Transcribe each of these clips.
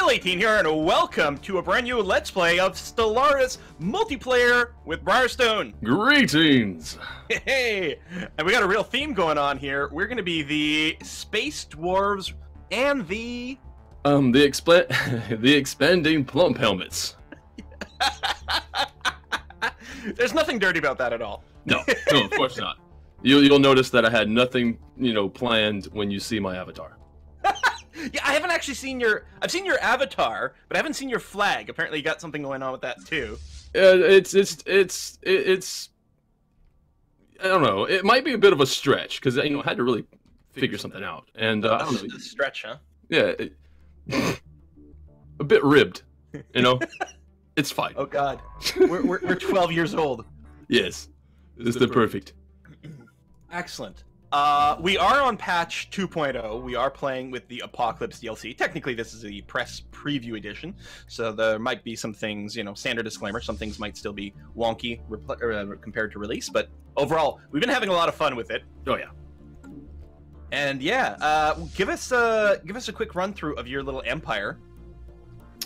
Quill18 here, and welcome to a brand new Let's Play of Stellaris multiplayer with Briarstone. Greetings! Hey, and we got a real theme going on here. We're going to be the space dwarves and the expanding plump helmets. There's nothing dirty about that at all. No, of course not. You'll notice that I had nothing, planned when you see my avatar. Yeah, I haven't actually seen I've seen your avatar, but I haven't seen your flag. Apparently you got something going on with that too. It's I don't know. It might be a bit of a stretch because I had to really figure something out. And I don't know. A stretch, huh? Yeah, a bit ribbed. It's fine. Oh God, we're 12 years old. Yes, this is the perfect. Excellent. We are on patch 2.0. We are playing with the Apocalypse DLC. Technically, this is a press preview edition, so there might be some things, standard disclaimer, some things might still be wonky compared to release, but overall, we've been having a lot of fun with it. Oh, yeah. And yeah, give us a quick run-through of your little empire.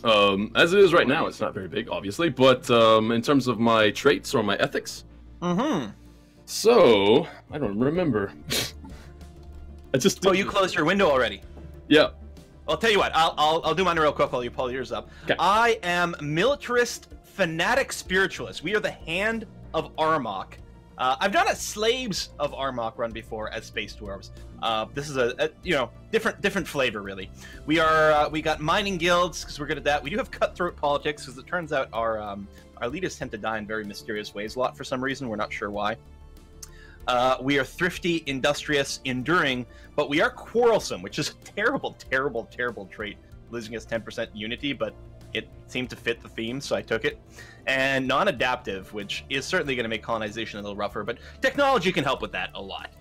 As it is right now, it's not very big, obviously, but in terms of my traits or my ethics... Mm-hmm. So, I don't remember. Oh, you closed your window already? Yeah. I'll tell you what, I'll do mine real quick while you pull yours up. Okay. I am Militarist Fanatic Spiritualist. We are the Hand of Armok. I've done a Slaves of Armok run before as Space Dwarves. This is a different flavor, really. We got mining guilds, because we're good at that. We do have cutthroat politics, because it turns out our leaders tend to die in very mysterious ways a lot for some reason. We're not sure why. We are thrifty, industrious, enduring, but we are quarrelsome, which is a terrible, terrible, terrible trait, losing us 10% unity, but it seemed to fit the theme, so I took it. And non-adaptive, which is certainly going to make colonization a little rougher, but technology can help with that a lot.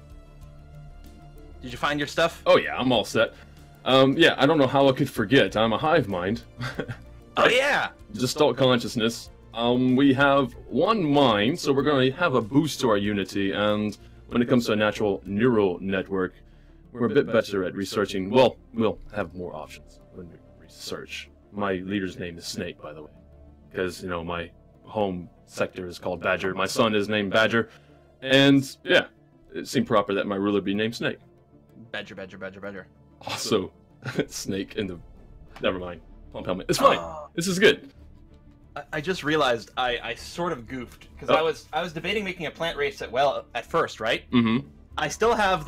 Did you find your stuff? Oh yeah, I'm all set. Yeah, I don't know how I could forget. I'm a hive mind. Oh yeah! Gestalt consciousness. We have one mind, so we're going to have a boost to our unity, and when it comes to a natural neural network, we're a bit better at researching. Well, we'll have more options when we research. My leader's name is Snake, by the way, because, my home sector is called Badger. My son is named Badger, and, yeah, it seemed proper that my ruler be named Snake. Badger, Badger, Badger, Badger. Also, Snake in the... Never mind. Plump helmet. It's fine. This is good. I just realized I sort of goofed because I was debating making a plant race at first, right? Mm-hmm. I still have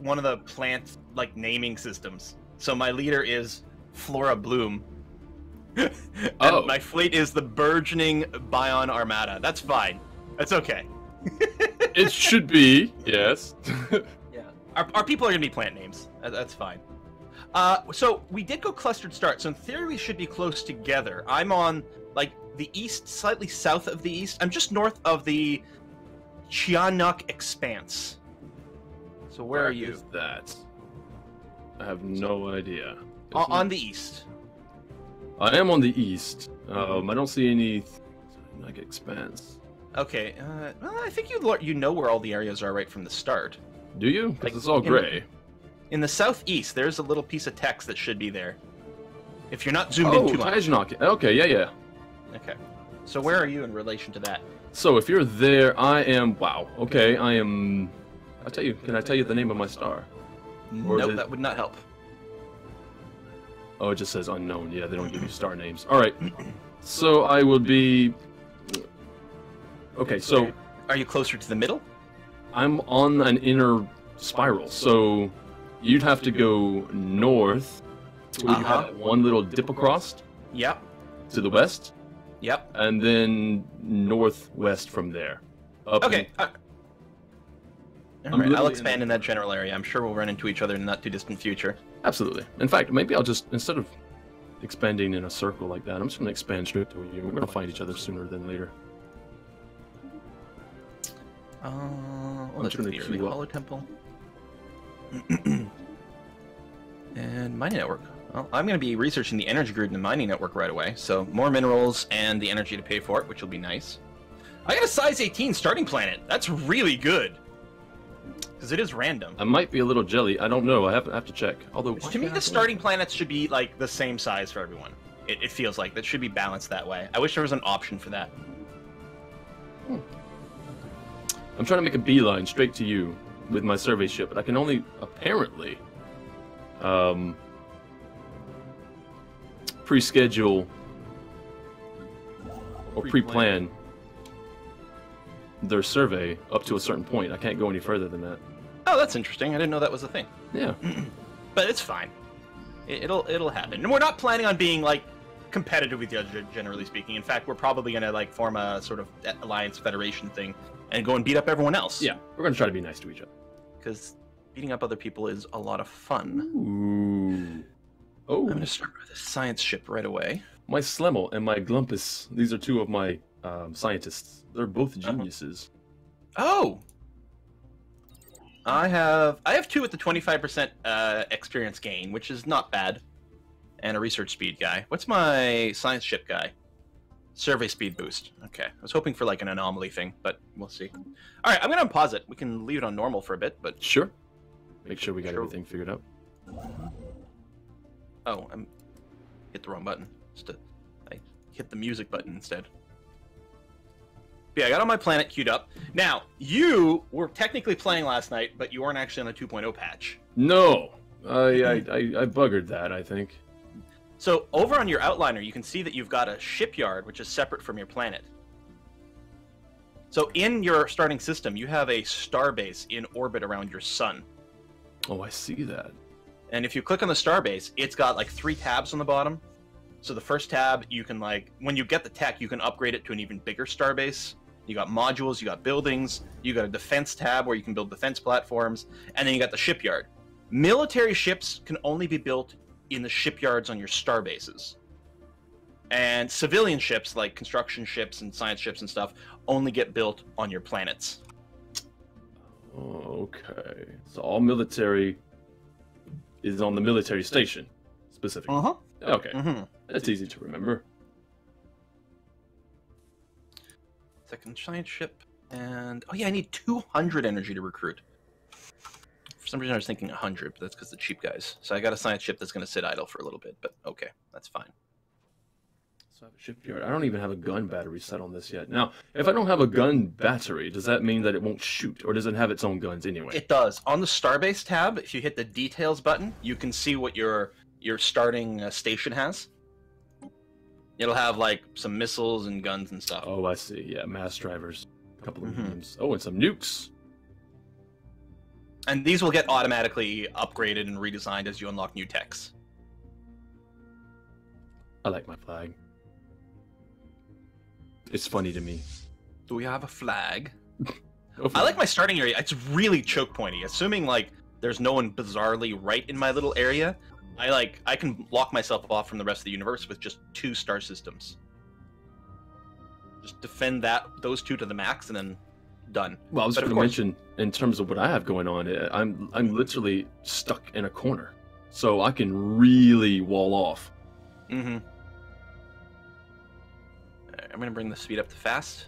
one of the plant naming systems. So my leader is Flora Bloom. And my fleet is the burgeoning Bion Armada. That's fine. That's okay. It should be, yes. Yeah. Our people are gonna be plant names. That's fine. So we did go clustered start. So in theory we should be close together. I'm on the east, slightly south of the east. I'm just north of the Chianuk Expanse. So where are you? Is that? I have no idea. On the east. I am on the east. I don't see any expanse. Okay. Well, I think you know where all the areas are right from the start. Do you? Because it's all gray. In the southeast, there's a little piece of text that should be there. If you're not zoomed in too much. Tajnok. Okay, yeah. Okay. So where are you in relation to that? So if you're there, I am... Wow. Okay, I am... Can I tell you the name of my star? Nope, that would not help. Oh, it just says unknown. Yeah, they don't give you star names. Alright. So I would be... Okay, so... Are you closer to the middle? I'm on an inner spiral, so you'd have to go north to where you have that one little dip across. Yep. To the west. Yep. And then northwest from there. Okay. Alright, I'll expand in that general area. I'm sure we'll run into each other in the not too distant future. Absolutely. In fact, maybe I'll just, instead of expanding in a circle like that, I'm just going to expand straight to you. We're going to find each other sooner than later. Let's go to the early Hollow Temple. And mining network. Well, I'm going to be researching the energy grid in the mining network right away, so more minerals and the energy to pay for it, which will be nice. I got a size 18 starting planet. That's really good. because it is random. I might be a little jelly. I don't know. I have to check. Although To me, the starting planets should be like the same size for everyone. It feels like that should be balanced that way. I wish there was an option for that. I'm trying to make a beeline straight to you with my survey ship, but I can only apparently pre-schedule or pre-plan their survey up to a certain point. I can't go any further than that. Oh, that's interesting. I didn't know that was a thing. Yeah. But it's fine. It'll happen. And we're not planning on being like competitive with each other, generally speaking. In fact, we're probably gonna like form a sort of alliance federation thing and go and beat up everyone else. Yeah, we're gonna try to be nice to each other. Because beating up other people is a lot of fun. Ooh. Oh. I'm gonna start with a science ship right away. My Slemmel and my Glumpus. These are two of my scientists. They're both geniuses. Oh. I have two with the 25% experience gain, which is not bad, and a research speed guy. What's my science ship guy? Survey speed boost. Okay, I was hoping for like an anomaly thing, but we'll see. All right, I'm gonna unpause it. We can leave it on normal for a bit, but Sure. Make sure we got everything figured out. Oh, I hit the wrong button. I hit the music button instead. Yeah, I got on my planet queued up. Now, you were technically playing last night, but you weren't actually on the 2.0 patch. No, I buggered that, I think. So over on your outliner, you can see that you've got a shipyard, which is separate from your planet. So in your starting system, you have a starbase in orbit around your sun. Oh, I see that. And if you click on the starbase, it's got like 3 tabs on the bottom. So the first tab, you can like, when you get the tech, you can upgrade it to an even bigger starbase. You got modules, you got buildings, you got a defense tab where you can build defense platforms, and then you got the shipyard. Military ships can only be built in the shipyards on your starbases. And civilian ships, like construction ships and science ships and stuff, only get built on your planets. Okay. So all military is on the military station, specifically. Uh-huh. Okay. That's easy to remember. Second science ship, and oh yeah, I need 200 energy to recruit. For some reason I was thinking 100, but that's because the cheap guys. So I got a science ship that's going to sit idle for a little bit, but okay, that's fine. So I have a shipyard. I don't even have a gun battery set on this yet. Now, if I don't have a gun battery, does that mean that it won't shoot, or does it have its own guns anyway? It does. On the Starbase tab, if you hit the details button, you can see what your starting station has. It'll have like some missiles and guns and stuff. Oh, I see. Yeah, mass drivers. A couple of names. Oh, and some nukes. And these will get automatically upgraded and redesigned as you unlock new techs. I like my flag. It's funny to me. Do we have a flag? Go for I it. like my starting area. It's really choke pointy. Assuming like there's no one bizarrely right in my little area, I can lock myself off from the rest of the universe with just 2 star systems. Just defend those 2 to the max, and then done. Well, I was But going of to course- mention, in terms of what I have going on, I'm literally stuck in a corner, so I can really wall off. Mm-hmm. I'm gonna bring the speed up to fast,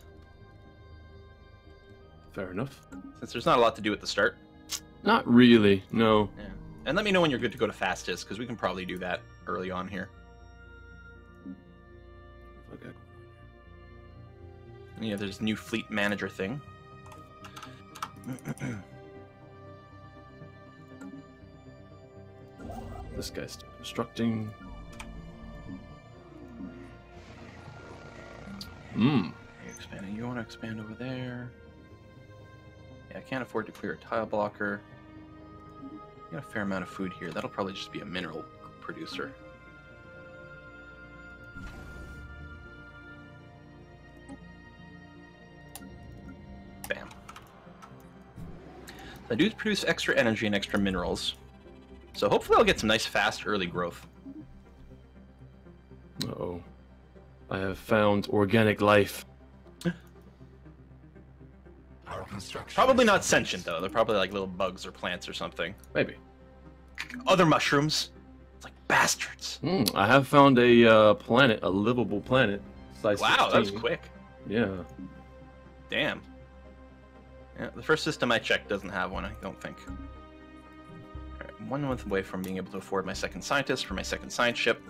Fair enough. since there's not a lot to do at the start. Not really, no. Yeah. And let me know when you're good to go to fastest, because we can probably do that early on here. Okay. Yeah, there's new fleet manager thing. This guy's still constructing. You expanding? You want to expand over there? Yeah, I can't afford to clear a tile blocker. Got a fair amount of food here. That'll probably just be a mineral producer. Bam. I do produce extra energy and extra minerals. So hopefully I'll get some nice fast early growth. Uh-oh. I have found organic life. Our construction Probably is not complete. sentient though. They're probably like little bugs or plants or something. Maybe. Other mushrooms. It's like bastards. I have found a planet, a livable planet. Size Wow, that was 16. quick. Yeah. Damn. Yeah, the first system I checked doesn't have one, I don't think. Alright, 1 month away from being able to afford my second scientist for my second science ship.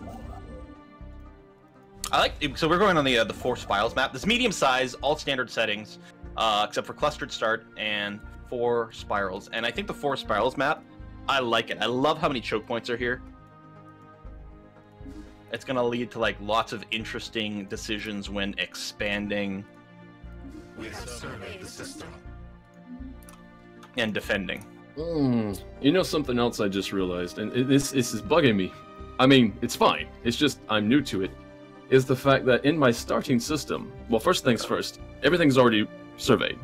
So we're going on the 4 spirals map. This medium size, all standard settings, except for clustered start and 4 spirals. And I think the 4 spirals map, I like it. I love how many choke points are here. It's gonna lead to like lots of interesting decisions when expanding. We have surveyed the system. And defending. You know something else I just realized, and this is bugging me. I mean, it's fine. It's just I'm new to it. Is the fact that in my starting system, well, first things first, everything's already surveyed.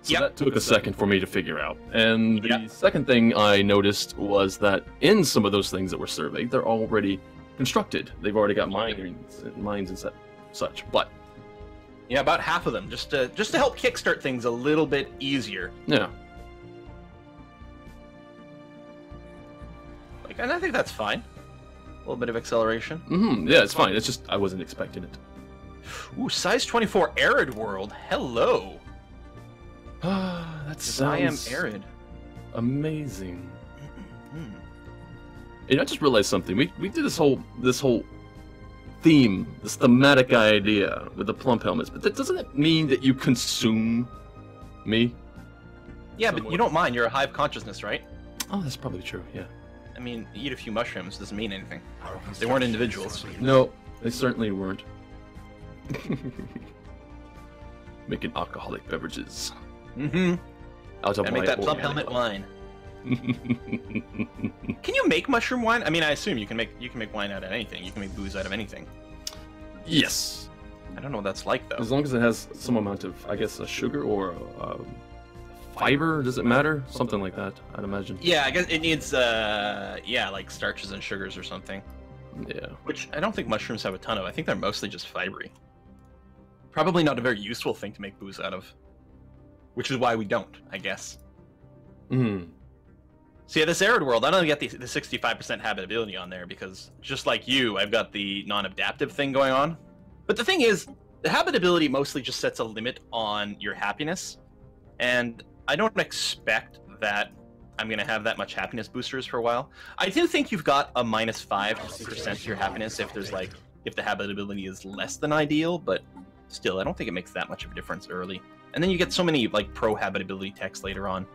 So that took a second for me to figure out. And the second thing I noticed was that in some of those things that were surveyed, they're already constructed. They've already got mines and such. But yeah, about half of them, just to help kickstart things a little bit easier. Yeah. Like, and I think that's fine. A little bit of acceleration. Yeah, it's fine. It's just I wasn't expecting it. Ooh, size 24 arid world. Hello. That sounds I am arid. Amazing. And I just realized something. We did this whole theme, this thematic idea with the plump helmets, but doesn't it mean that you consume me? Yeah, but you don't mind. You're a hive consciousness, right? Oh, that's probably true. Yeah. I mean, eat a few mushrooms doesn't mean anything. They weren't individuals. No, they certainly weren't. Making alcoholic beverages. Out of and make that plump helmet wine. Can you make mushroom wine? I mean, I assume you can make wine out of anything. You can make booze out of anything. Yes. I don't know what that's like though. As long as it has some amount of, I guess, a sugar or fiber. Does it matter? Something like that, I'd imagine. Yeah, I guess it needs like starches and sugars or something. Yeah. Which I don't think mushrooms have a ton of. I think they're mostly just fibery. Probably not a very useful thing to make booze out of. Which is why we don't, I guess. So yeah, this arid world, I don't get the 65% habitability on there because just like you, I've got the non-adaptive thing going on. But the thing is, the habitability mostly just sets a limit on your happiness. And I don't expect that I'm going to have that much happiness boosters for a while. I do think you've got a minus 5% to your happiness if there's like, if the habitability is less than ideal, but still, I don't think it makes that much of a difference early. And then you get so many like pro habitability texts later on.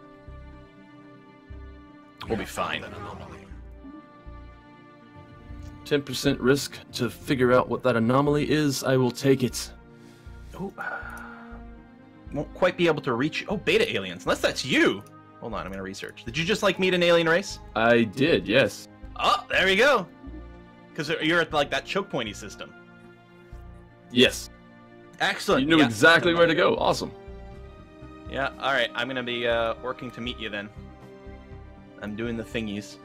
We'll be fine. 10% risk to figure out what that anomaly is. I will take it. Oh, won't quite be able to reach. Oh, beta aliens, unless that's you. Hold on, I'm gonna research. Did you just like meet an alien race? I did, yes. Oh, there we go. Because you're at like that choke pointy system. Yes. Excellent. You knew exactly where to go. Awesome. Yeah. All right. I'm gonna be working to meet you then. I'm doing the thingies.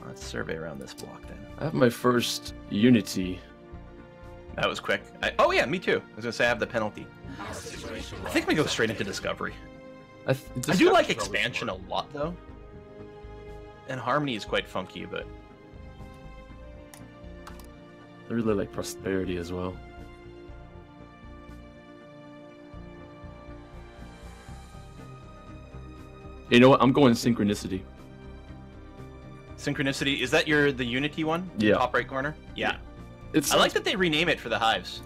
Let's survey around this block then. I have my first Unity. That was quick. Oh yeah, me too. I was gonna say I have the penalty. I think we go straight into Discovery. I do like expansion a lot though. And Harmony is quite funky, but I really like Prosperity as well. You know what? I'm going Synchronicity. Synchronicity, is that the Unity one? Yeah. Top right corner? Yeah. It's I like that they rename it for the hives.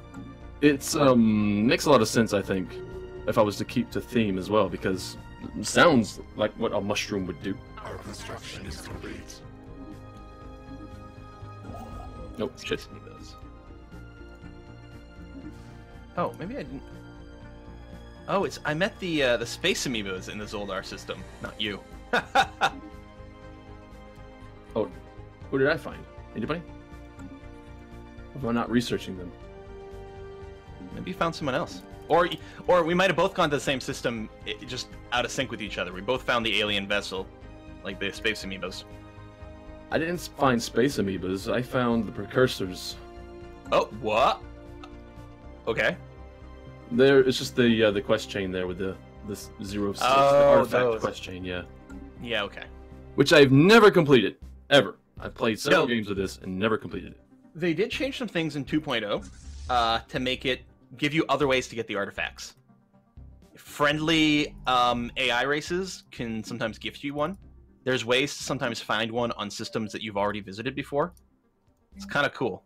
It's makes a lot of sense, I think, if I was to keep to theme as well, because it sounds like what a mushroom would do. Our construction is complete. Nope, shit. Oh, maybe I didn't. Oh, I met the space amoebas in the Zoldar system, not you. Oh, who did I find? Anybody? Or am I not researching them? Maybe you found someone else. Or we might have both gone to the same system, just out of sync with each other. We both found the alien vessel, like the space amoebas. I didn't find space amoebas. I found the precursors. Oh, what? Okay. There, it's just the quest chain there with this 0-6, the artifact quest chain, yeah. Yeah, okay. Which I've never completed, ever. I've played several games of this and never completed it. They did change some things in 2.0 to make it give you other ways to get the artifacts. friendly AI races can sometimes gift you one. There's ways to sometimes find one on systems that you've already visited before. It's kind of cool.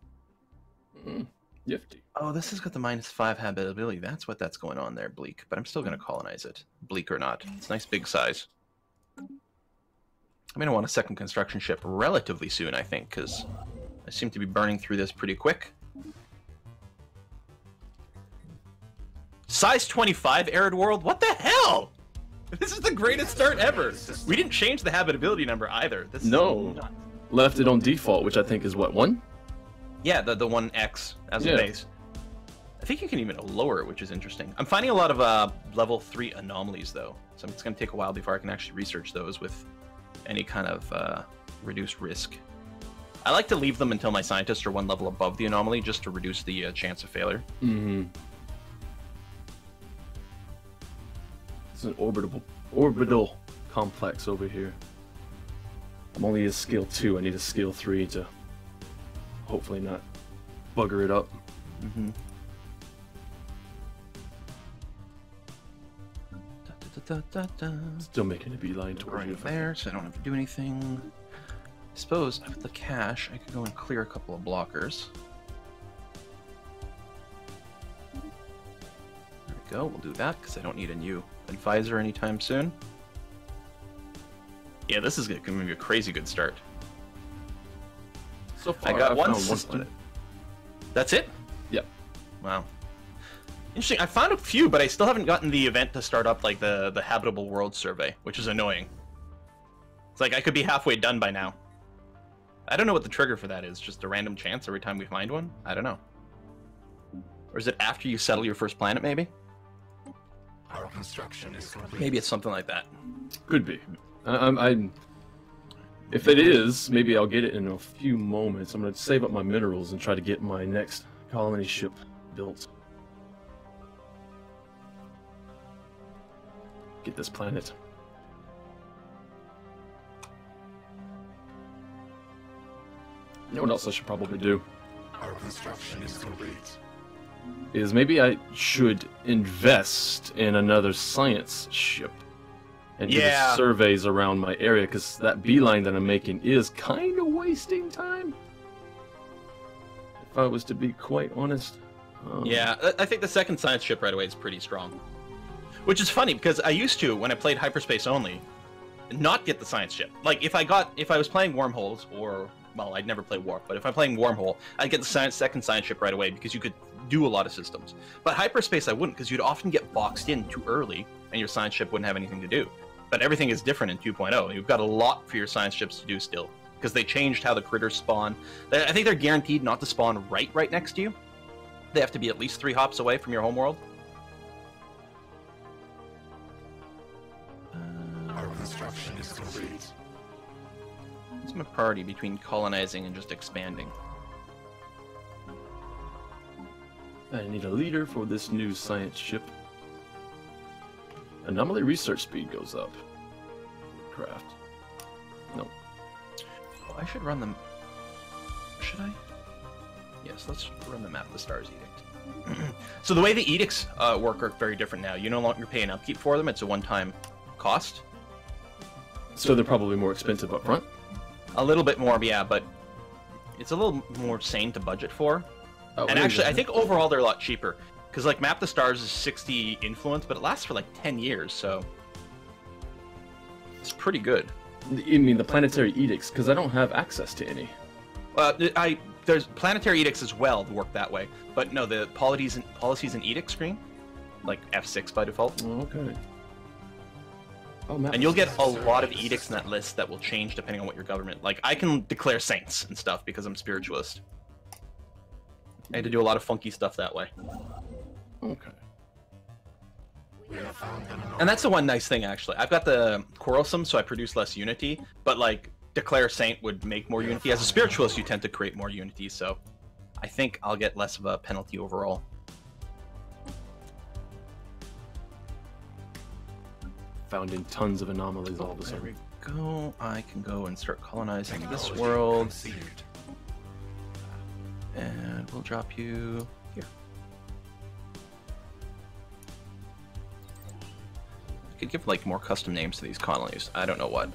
Nifty. Oh, this has got the -5 habitability. That's what that's going on there, Bleak. But I'm still going to colonize it, bleak or not. It's a nice big size. I'm going to want a second construction ship relatively soon, I think, because I seem to be burning through this pretty quick. Size 25 arid world? What the hell? This is the greatest start ever. We didn't change the habitability number either. This No. is Left it on default, which I think is what, 1? yeah, the 1x as a base. I think you can even lower it, which is interesting. I'm finding a lot of level 3 anomalies, though. So it's going to take a while before I can actually research those with any kind of reduced risk. I like to leave them until my scientists are one level above the anomaly, just to reduce the chance of failure. Mm-hmm. It's an orbital complex over here. I'm only a skill 2. I need a skill 3 to hopefully not bugger it up. Mm-hmm. Still making a beeline towards you. Right there, so I don't have to do anything. I suppose with the cache, I could go and clear a couple of blockers. There we go. We'll do that because I don't need a new advisor anytime soon. Yeah, this is going to be a crazy good start. So far, I got I've one found system. That's it? Yep. Wow. Interesting. I found a few, but I still haven't gotten the event to start up like the habitable world survey, which is annoying. It's like I could be halfway done by now. I don't know what the trigger for that is. Just a random chance every time we find one? I don't know. Or is it after you settle your first planet, maybe? Our construction is complete. Maybe it's something like that. Could be. If it is, maybe I'll get it in a few moments. I'm going to save up my minerals and try to get my next colony ship built. Get this planet. You know what else I should probably do? Our construction is complete. Is maybe I should invest in another science ship and do the surveys around my area, because that beeline that I'm making is kind of wasting time, if I was to be quite honest. Yeah, I think the second science ship right away is pretty strong. Which is funny, because I used to, when I played hyperspace only, not get the science ship. Like, if I was playing wormholes, or, well, I'd never play warp, but if I'm playing wormhole, I'd get the second science ship right away, because you could do a lot of systems. But hyperspace I wouldn't, because you'd often get boxed in too early, and your science ship wouldn't have anything to do. But everything is different in 2.0. You've got a lot for your science ships to do still, because they changed how the critters spawn. I think they're guaranteed not to spawn right next to you. They have to be at least 3 hops away from your homeworld. Our construction is complete. What's my priority between colonizing and just expanding? I need a leader for this new science ship. Anomaly research speed goes up. Craft. No. Oh, I should run them. Should I? Yes, let's run the map the Stars Edict. So the way the edicts work are very different now. You no longer pay an upkeep for them. It's a one-time cost. So they're probably more expensive up front? A little bit more, yeah, but it's a little more sane to budget for. Oh, and actually, I think overall they're a lot cheaper. Because, like, Map the Stars is 60 influence, but it lasts for, like, 10 years, so... It's pretty good. You mean the planetary edicts? Because I don't have access to any. There's planetary edicts as well that work that way. But no, the policies and edict screen, like F6 by default. Oh, okay. Oh, and you'll get a lot of edicts in that list that will change depending on what your government... Like, I can declare saints and stuff because I'm spiritualist. I had to do a lot of funky stuff that way. Okay. And that's the one nice thing, actually. I've got the quarrelsome, so I produce less unity, but, like, declare saint would make more unity. As a spiritualist, you tend to create more unity, so I think I'll get less of a penalty overall. Found in tons of anomalies all of a There we sudden. go. I can go and start colonizing this world. And we'll drop you here. should give like more custom names to these colonies. I don't know what.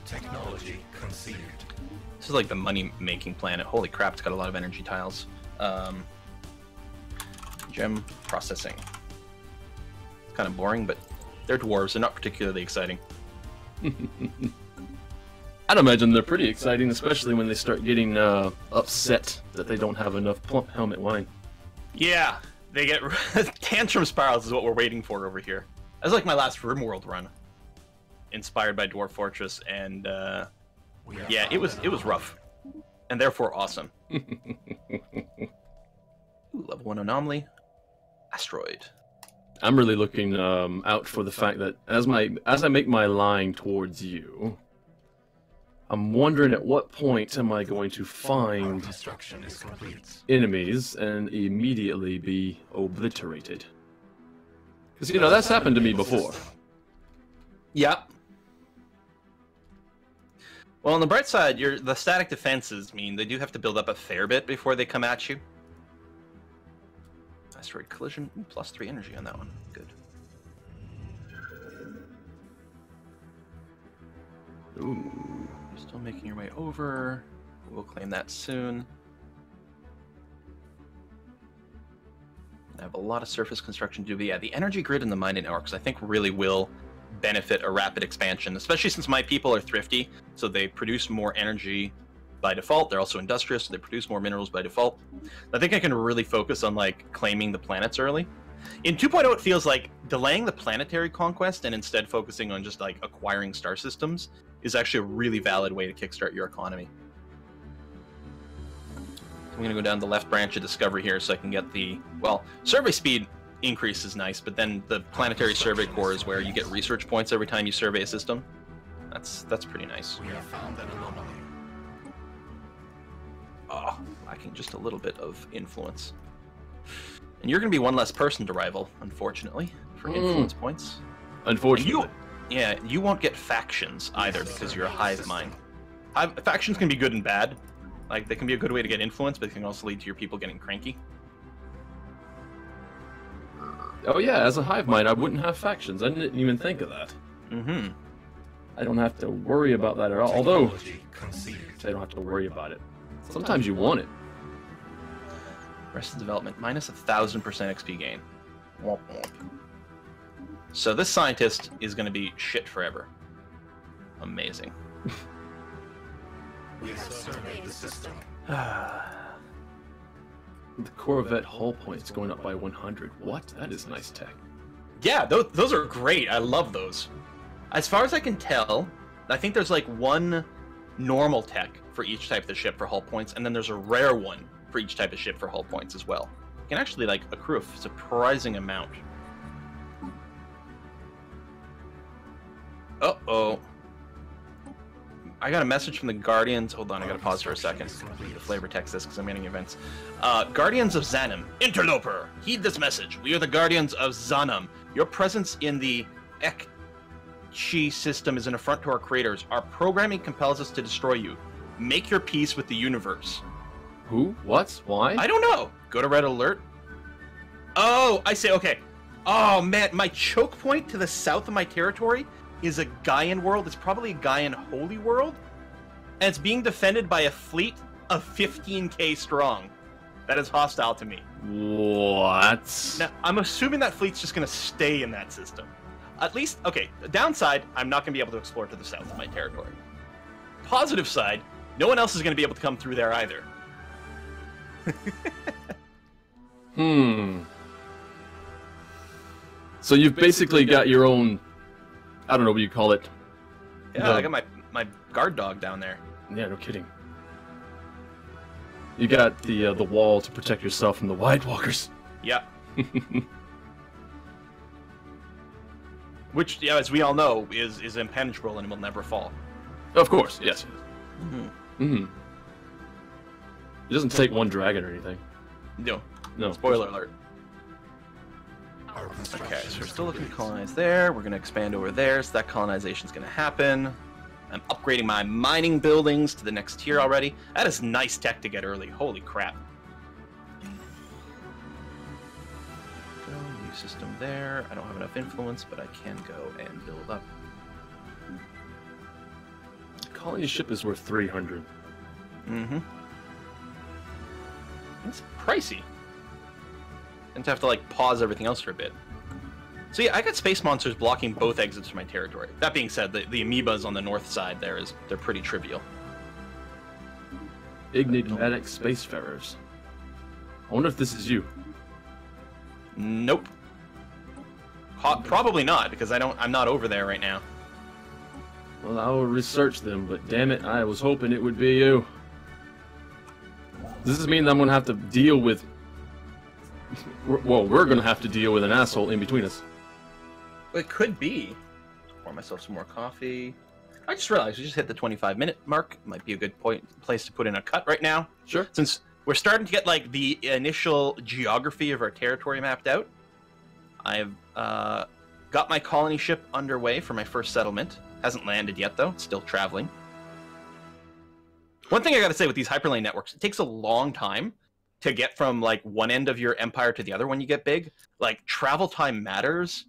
Technology conceived. This is like the money-making planet. Holy crap! It's got a lot of energy tiles. Gem processing. It's kind of boring, but they're dwarves. They're not particularly exciting. I'd imagine they're pretty exciting, especially when they start getting upset that they don't have enough plump helmet wine. Yeah, they get tantrum spirals is what we're waiting for over here. That was like my last RimWorld run, inspired by Dwarf Fortress, and yeah, it was rough, and therefore awesome. Ooh, level 1 anomaly, asteroid. I'm really looking out for the fact that as I make my line towards you, I'm wondering at what point am I going to find Construction is complete. enemies and immediately be obliterated. Because, you know, that's happened to me before. Yep. Well, on the bright side, the static defenses mean they do have to build up a fair bit before they come at you. Asteroid collision, +3 energy on that one. Good. Ooh, you're still making your way over. We'll claim that soon. I have a lot of surface construction to do, but yeah, the energy grid and the mining networks I think really will benefit a rapid expansion, especially since my people are thrifty, so they produce more energy by default. They're also industrious, so they produce more minerals by default. I think I can really focus on like claiming the planets early. In 2.0 it feels like delaying the planetary conquest and instead focusing on just like acquiring star systems is actually a really valid way to kickstart your economy. I'm going to go down the left branch of Discovery here so I can get the, well, survey speed increase is nice, but then the planetary survey core is where you get research points every time you survey a system. That's pretty nice. We have found an anomaly. Oh, lacking just a little bit of influence. And you're going to be one less person to rival, unfortunately, for influence points. Unfortunately. You won't get factions either because you're a hive mind. Factions can be good and bad. Like, they can be a good way to get influence, but they can also lead to your people getting cranky. Oh yeah, as a hive mind, I wouldn't have factions. I didn't even think of that. Mm-hmm. I don't have to worry about that at all. Although, Technology conceived. I don't have to worry about it. Sometimes you want it. Rest of development, minus 1,000% XP gain. Womp womp. So this scientist is going to be shit forever. Amazing. We have surveyed the system. The Corvette hull points going up by 100. What? That is nice tech. Yeah, those are great. I love those. As far as I can tell, I think there's like one normal tech for each type of the ship for hull points, and then there's a rare one for each type of ship for hull points as well. You can actually like accrue a surprising amount. Uh-oh. I got a message from the Guardians. Hold on, I gotta pause for a second. The flavor text this because I'm getting events. Guardians of Zanum. Interloper! Heed this message. We are the Guardians of Zanum. Your presence in the Ekchi system is an affront to our creators. Our programming compels us to destroy you. Make your peace with the universe. Who? What? Why? I don't know. Go to Red Alert. Oh, I say, okay. Oh, man, my choke point to the south of my territory is a Gaian world. It's probably a Gaian holy world. And it's being defended by a fleet of 15k strong. That is hostile to me. What? Now, I'm assuming that fleet's just going to stay in that system. At least, okay, the downside, I'm not going to be able to explore to the south of my territory. Positive side, no one else is going to be able to come through there either. So you've basically got your own, I don't know what you call it. Yeah, I got my guard dog down there. Yeah, no kidding. You got the wall to protect yourself from the White Walkers. Yeah. Which, yeah, as we all know, is impenetrable and will never fall. Of course, yes. Mm-hmm. It doesn't take one dragon or anything. No. No. Spoiler alert. Our construction Okay, so we're is still looking to complete. colonize there. We're going to expand over there, so that colonization is going to happen. I'm upgrading my mining buildings to the next tier already. That is nice tech to get early. Holy crap. Go new system there. I don't have enough influence, but I can go and build up. Colony ship is worth 300. Mm-hmm. It's pricey. And to have to like pause everything else for a bit. So yeah, I got space monsters blocking both exits from my territory. That being said, the amoebas on the north side they're pretty trivial. Enigmatic spacefarers. I wonder if this is you. Nope. Probably not, because I'm not over there right now. Well, I will research them, but damn it, I was hoping it would be you. Does this mean that I'm gonna have to deal with... Well, we're gonna have to deal with an asshole in between us. It could be. Pour myself some more coffee. I just realized we just hit the 25-minute mark. Might be a good place to put in a cut right now. Sure. Since we're starting to get like the initial geography of our territory mapped out. I've got my colony ship underway for my first settlement. Hasn't landed yet though. It's still traveling. One thing I gotta say with these hyperlane networks, it takes a long time to get from like one end of your empire to the other when you get big. Like travel time matters.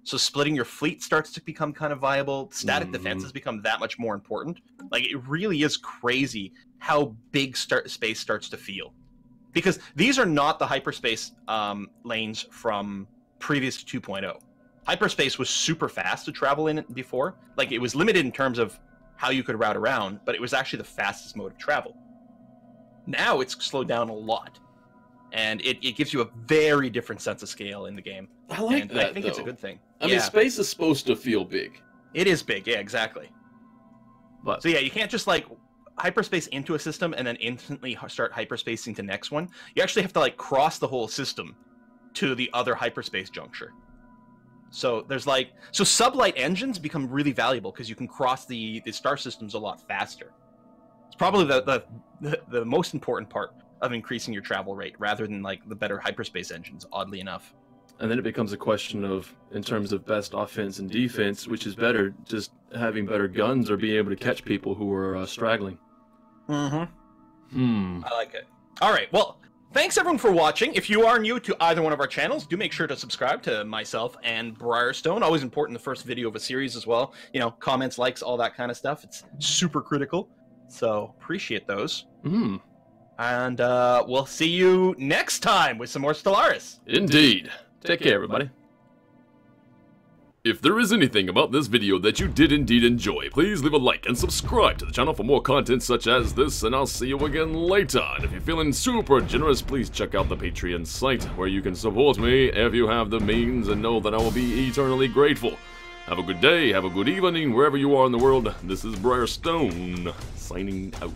So splitting your fleet starts to become kind of viable. Static defenses become that much more important. Like it really is crazy how big space starts to feel. Because these are not the hyperspace lanes from previous to 2.0. Hyperspace was super fast to travel in before. Like, it was limited in terms of how you could route around, but it was actually the fastest mode of travel. Now it's slowed down a lot. And it gives you a very different sense of scale in the game. I like and that, I think it's a good thing. I mean, space is supposed to feel big. It is big, yeah, exactly. But So yeah, you can't just, like, hyperspace into a system and then instantly start hyperspacing to the next one. You actually have to, like, cross the whole system to the other hyperspace juncture. So there's like, so sublight engines become really valuable because you can cross the star systems a lot faster. It's probably the most important part of increasing your travel rate, rather than like the better hyperspace engines, oddly enough. And then it becomes a question of, in terms of best offense and defense, which is better, just having better guns or being able to catch people who are straggling. Mm-hmm. I like it. All right, well, thanks everyone for watching. If you are new to either one of our channels, do make sure to subscribe to myself and Briarstone. Always important, the first video of a series as well. You know, comments, likes, all that kind of stuff. It's super critical. So appreciate those. And we'll see you next time with some more Stellaris. Indeed. Take care, everybody. If there is anything about this video that you did indeed enjoy, please leave a like and subscribe to the channel for more content such as this, and I'll see you again later. And if you're feeling super generous, please check out the Patreon site, where you can support me if you have the means, and know that I will be eternally grateful. Have a good day, have a good evening, wherever you are in the world. This is Briarstone, signing out.